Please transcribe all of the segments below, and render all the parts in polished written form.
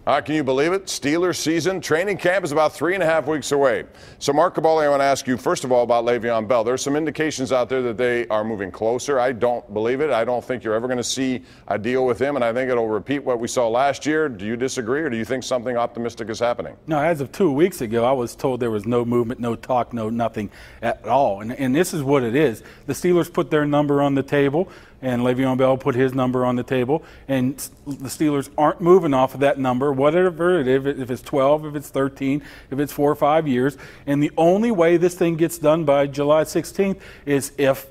Can you believe it? Steelers season training camp is about 3.5 weeks away. So, Mark Kaboly, I want to ask you, first of all, about Le'Veon Bell. There's some indications out there that they are moving closer. I don't believe it. I don't think you're ever going to see a deal with him, and I think it'll repeat what we saw last year. Do you disagree, or do you think something optimistic is happening? No, as of 2 weeks ago, I was told there was no movement, no talk, no nothing at all. And this is what it is. The Steelers put their number on the table, and Le'Veon Bell put his number on the table, and the Steelers aren't moving off of that number, whatever it is, if it's 12, if it's 13, if it's 4 or 5 years. And the only way this thing gets done by July 16th is if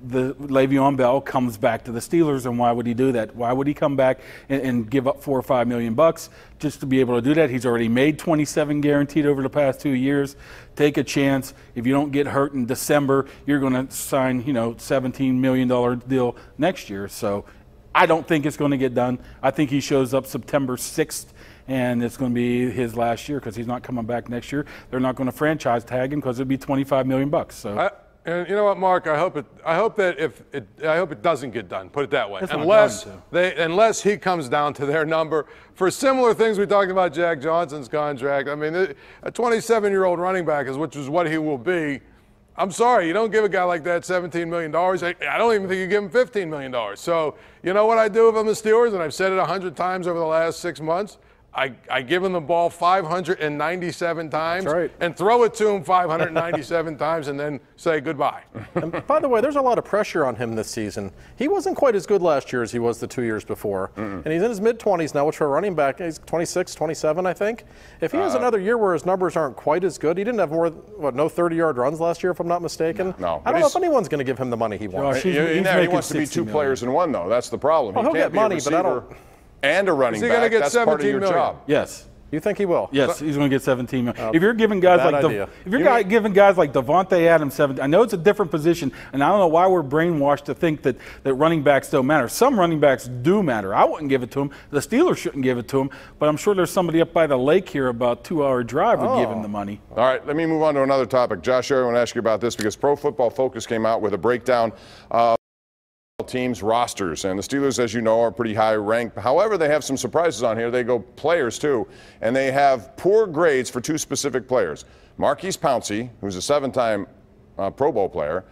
the Le'Veon Bell comes back to the Steelers. And why would he do that? Why would he come back and give up $4 or $5 million just to be able to do that? He's already made 27 guaranteed over the past 2 years. Take a chance. If you don't get hurt in December, you're going to sign, $17 million deal next year. So I don't think it's going to get done. I think he shows up September 6th, and it's going to be his last year because he's not coming back next year. They're not going to franchise tag him because it'd be $25 million. So. And you know what, Mark? I hope it doesn't get done. Put it that way. Unless he comes down to their number for similar things we talked about Jack Johnson's contract. I mean, a 27-year-old running back which is what he will be. I'm sorry, you don't give a guy like that $17 million. I don't even think you give him $15 million. So you know what I do if I'm the Steelers, and I've said it 100 times over the last 6 months. I give him the ball 597 times and throw it to him 597 times and then say goodbye. And by the way, there's a lot of pressure on him this season. He wasn't quite as good last year as he was the 2 years before. And he's in his mid-20s now, which for a running back, he's 26, 27, I think. If he has another year where his numbers aren't quite as good, he didn't have no 30-yard runs last year, if I'm not mistaken. No. I don't know if anyone's going to give him the money he wants. He wants to be two players in one, though. That's the problem. He'll get money, but I don't. And a running back, that's part of your job. Yes. You think he will? Yes, he's going to get $17 million. If you're giving guys giving guys like Devontae Adams 17, I know it's a different position, and I don't know why we're brainwashed to think that running backs don't matter. Some running backs do matter. I wouldn't give it to him. The Steelers shouldn't give it to him, but I'm sure there's somebody up by the lake here about 2-hour drive would give him the money. All right, let me move on to another topic. Josh, I want to ask you about this because Pro Football Focus came out with a breakdown of teams' rosters, and the Steelers, as you know, are pretty high ranked. However, they have some surprises on here. They go players too, and they have poor grades for two specific players: Maurkice Pouncey, who's a 7-time Pro Bowl player,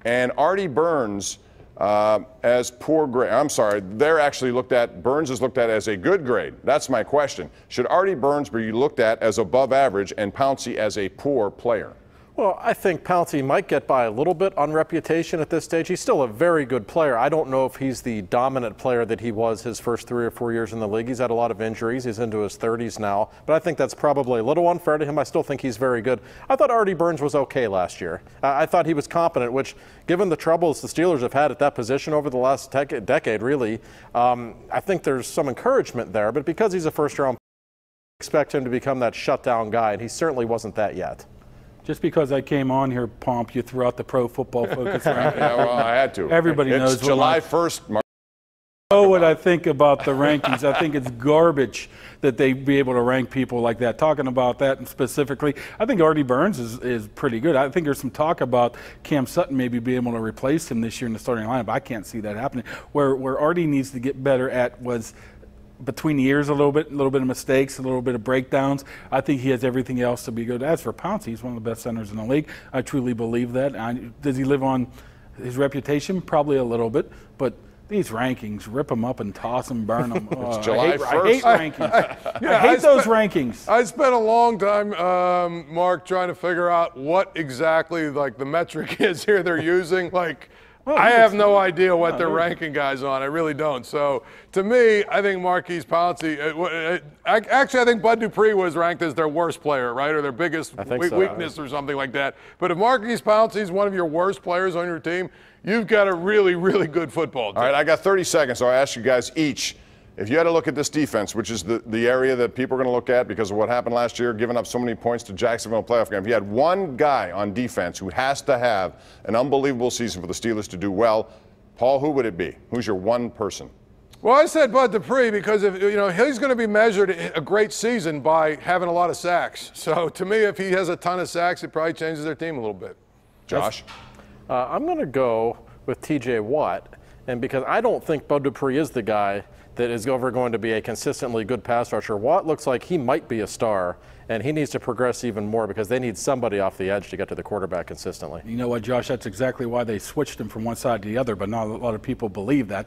and Artie Burns as poor grade. I'm sorry, they're actually looked at. Burns is looked at as a good grade. That's my question. Should Artie Burns be looked at as above average and Pouncey as a poor player? Well, I think Pouncey might get by a little bit on reputation at this stage. He's still a very good player. I don't know if he's the dominant player that he was his first 3 or 4 years in the league. He's had a lot of injuries. He's into his 30s now. But I think that's probably a little unfair to him. I still think he's very good. I thought Artie Burns was okay last year. I thought he was competent, which, given the troubles the Steelers have had at that position over the last decade, really, I think there's some encouragement there. But because he's a first-round pick, I expect him to become that shutdown guy, and he certainly wasn't that yet. Just because I came on here, Pomp, you threw out the Pro Football Focus ranking. Yeah, well, I had to. Everybody knows. It's July 1st, Mark. I know what I think about the rankings. I think it's garbage that they be able to rank people like that. Talking about that and specifically, I think Artie Burns is pretty good. I think there's some talk about Cam Sutton maybe being able to replace him this year in the starting lineup. I can't see that happening. Where Artie needs to get better at was between the ears a little bit of mistakes, a little bit of breakdowns. I think he has everything else to be good. As for Pouncey, he's one of the best centers in the league. I truly believe that. Does he live on his reputation? Probably a little bit, but these rankings, rip them up and toss them, burn them. It's July 1st. I hate rankings. I hate those rankings. I spent a long time, Mark, trying to figure out what exactly the metric is here they're using. I have no idea what they're ranking guys on. I really don't. So, to me, I think Maurkice Pouncey actually, I think Bud Dupree was ranked as their worst player, right, or their biggest weakness or something like that. But if Maurkice Pouncey is one of your worst players on your team, you've got a really, really good football team. All right, I got 30 seconds, so I ask you guys each, if you had to look at this defense, which is the area that people are going to look at because of what happened last year, giving up so many points to Jacksonville playoff game, if you had one guy on defense who has to have an unbelievable season for the Steelers to do well, Paul, who would it be? Who's your one person? Well, I said Bud Dupree because he's going to be measured a great season by having a lot of sacks. So to me, if he has a ton of sacks, it probably changes their team a little bit. Josh? I'm going to go with T.J. Watt, and because I don't think Bud Dupree is the guy that is ever going to be a consistently good pass rusher. Watt looks like he might be a star, and he needs to progress even more because they need somebody off the edge to get to the quarterback consistently. You know what, Josh? That's exactly why they switched him from one side to the other, but not a lot of people believe that.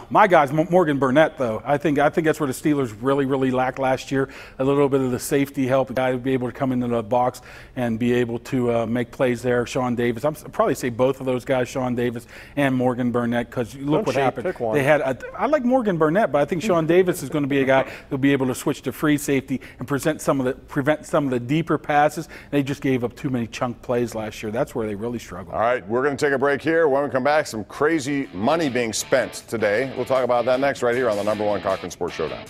My guy's Morgan Burnett, though. I think that's where the Steelers really lacked last year. A little bit of the safety help, a guy to be able to come into the box and be able to make plays there. Sean Davis. I'd probably say both of those guys, Sean Davis and Morgan Burnett, because look what happened. Pick one. They had. I like Morgan Burnett, but I think Sean Davis is going to be a guy who'll be able to switch to free safety and prevent some of the deeper passes. They just gave up too many chunk plays last year. That's where they really struggled. All right, we're going to take a break here. When we come back, some crazy money being spent today. We'll talk about that next right here on the #1 Cochran Sports Showdown.